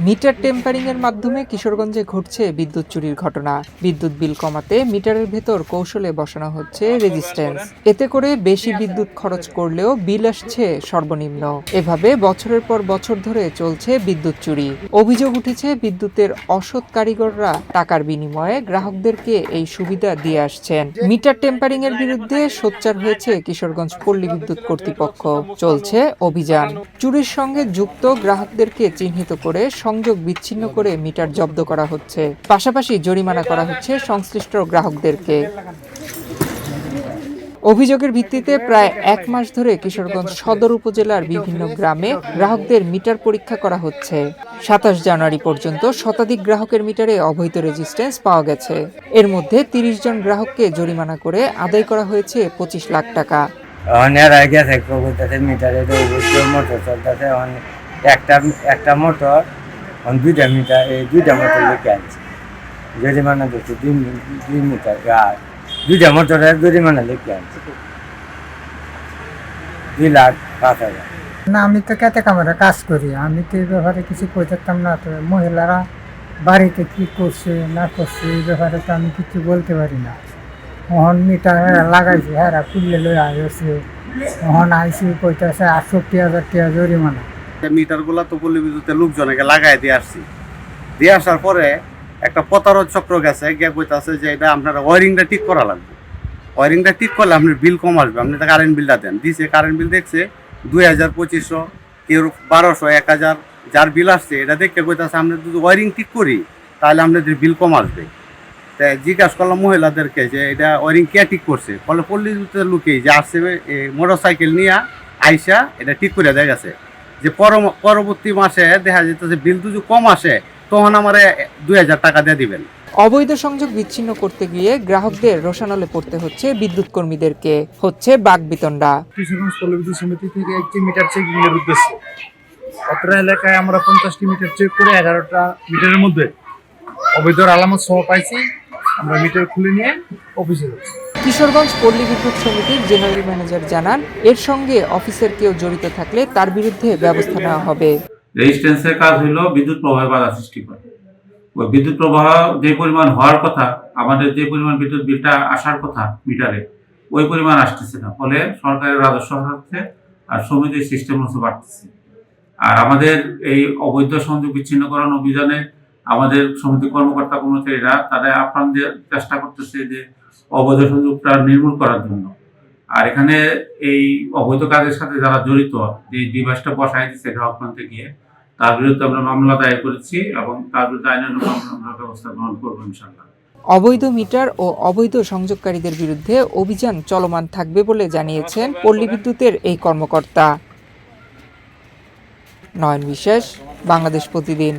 Metre tampering এর মাধ্যমে কিশোরগঞ্জে ঘটছে বিদ্যুৎ চুরির ঘটনা। বিদ্যুৎ বিল কমাতে মিটারের ভেতর কৌশলে বসানো হচ্ছে রেজিস্ট্যান্স। এতে করে বেশি বিদ্যুৎ খরচ করলেও বিল আসছে সর্বনিম্ন। এভাবে বছরের পর বছর ধরে চলছে বিদ্যুৎ চুরি। অভিযোগ উঠেছে বিদ্যুতের অসৎ কারিগররা টাকার বিনিময়ে গ্রাহকদেরকে এই সুবিধা দিয়ে আসছেন। মিটার টেম্পারিং এর বিরুদ্ধে সোচ্চার হয়েছে কিশোরগঞ্জ পল্লী বিদ্যুৎ কর্তৃপক্ষ। চলছে অভিযান। চুরির সঙ্গে যুক্ত গ্রাহকদেরকে চিহ্নিত করে সংযোগ বিচ্ছিন্ন করে মিটার জব্দ করা হচ্ছে। পাশাপাশি জরিমানা করা হচ্ছে সংশ্লিষ্ট গ্রাহকদেরকে। অভিযোগের ভিত্তিতে প্রায় 1 মাস ধরে কিশোরগঞ্জ সদর উপজেলার বিভিন্ন গ্রামে গ্রাহকদের মিটার পরীক্ষা করা হচ্ছে। 27 জানুয়ারি পর্যন্ত শতাধিক গ্রাহকের মিটারে অবৈধ রেজিস্ট্যান্স পাওয়া গেছে। এর মধ্যে 30 জন গ্রাহককে জরিমানা করে আদায় করা হয়েছে 25 লাখ টাকা। একটা মোটর দুইটা মিটার দুইটা মোটর লিখে আনছে জরিমানা দিচ্ছে 2 মিটার আর দুইটা মোটরের জরিমানা লিখে আনছে 2,05,000। না, আমি তো খেতে কামারে কাজ করি, আমি তো এই ব্যাপারে কিছু কই থাকতাম না। তো মহিলারা বাড়িতে কি করছে না করছে এই ব্যাপারে তো আমি কিছু বলতে পারি না। ওহন মিটার লাগাইছে, হ্যাঁ খুললে লই আসছে, ওহন আইসি কইতেছে 68,000 টাকা জরিমানা। মিটারগুলা তো পল্লী বিদ্যুতের লোকজনকে লাগাই দিয়ে আসছি। দিয়ে আসার পরে একটা প্রতারক চক্র গেছে, গিয়ে কইতাছে যে এটা আপনারা ওয়ারিংটা ঠিক করা লাগবে। ওয়ারিংটা ঠিক করলে আপনার বিল কম আসবে, আপনি কারেন্ট বিলটা দেন। দিছে কারেন্ট বিল দেখছে 2,000, 2,500, কেউ 1,200, 1,000 যার বিল আসছে এটা দেখতে কইতাছে আমরা যদি ওয়ারিং ঠিক করি তাহলে আপনাদের বিল কম আসবে। তাই জিজ্ঞাসা করলাম মহিলাদেরকে যে এটা ওয়ারিং কে ঠিক করছে, বলে পল্লী বিদ্যুতের লোকেই যে আসছে মোটর সাইকেল নিয়ে আইসা এটা ঠিক করে দেয়া গেছে। যে পরবর্তী মাসে দেখা যেতেছে বিল যদি কম আসে তখন আমার 2,000 টাকা দিয়ে দিবেন। অবৈধ সংযোগ বিচ্ছিন্ন করতে গিয়ে গ্রাহকদের রোষানলে পড়তে হচ্ছে বিদ্যুৎ কর্মীদেরকে। হচ্ছে বাকবিতণ্ডা। কিশোরগঞ্জ পল্লী বিদ্যুৎ সমিতি থেকে একটি মিটার চেকিং এর উদ্দেশ্যে অত্র এলাকায় আমরা 50টি মিটার চেক করে 11টা মিটারের মধ্যে অবৈধ আলামত সহ পাইছি। আমরা মিটার খুলে নিয়ে অফিসে যাচ্ছি। কিশোরগঞ্জ পল্লী বিদ্যুৎ সমিতির জেনারেল ম্যানেজার জানান, এর সঙ্গে অফিসের কেউ জড়িত থাকলে তার বিরুদ্ধে ব্যবস্থা নেওয়া হবে। রেজিস্ট্যান্সের কাজ হলো বিদ্যুৎ প্রবাহে বাধা সৃষ্টি করা। ওই বিদ্যুৎ প্রবাহ যে পরিমাণ হওয়ার কথা, আমাদের যে পরিমাণ বিদ্যুৎ বিলটা আসার কথা মিটারে, ওই পরিমাণ আসতেছে না। ফলে সরকারের রাজস্ব হারাচ্ছে আর সমিতির সিস্টেম হচ্ছে বাড়তেছে। আর আমাদের এই অবৈধ সংযোগ বিচ্ছিন্নকরণ অভিযানে আমাদের সমিতি কর্মকর্তা কর্মচারীরা তারা আপ্রাণ চেষ্টা করতেছে যে অবৈধ সংযোগটা নির্মূল করার জন্য। আর এখানে এই অবৈধ কাজের সাথে যারা জড়িত, যে ডিভাইসটা বসাই দিচ্ছে গ্রাহক প্রান্তে গিয়ে, তার বিরুদ্ধে আমরা মামলা দায়ের করেছি এবং তার বিরুদ্ধে আইনানুগ আমরা ব্যবস্থা গ্রহণ করবো ইনশাআল্লাহ। অবৈধ মিটার ও অবৈধ সংযোগকারীদের বিরুদ্ধে অভিযান চলমান থাকবে বলে জানিয়েছেন পল্লী বিদ্যুতের এই কর্মকর্তা। নয়ন বিশ্বাস, বাংলাদেশ প্রতিদিন।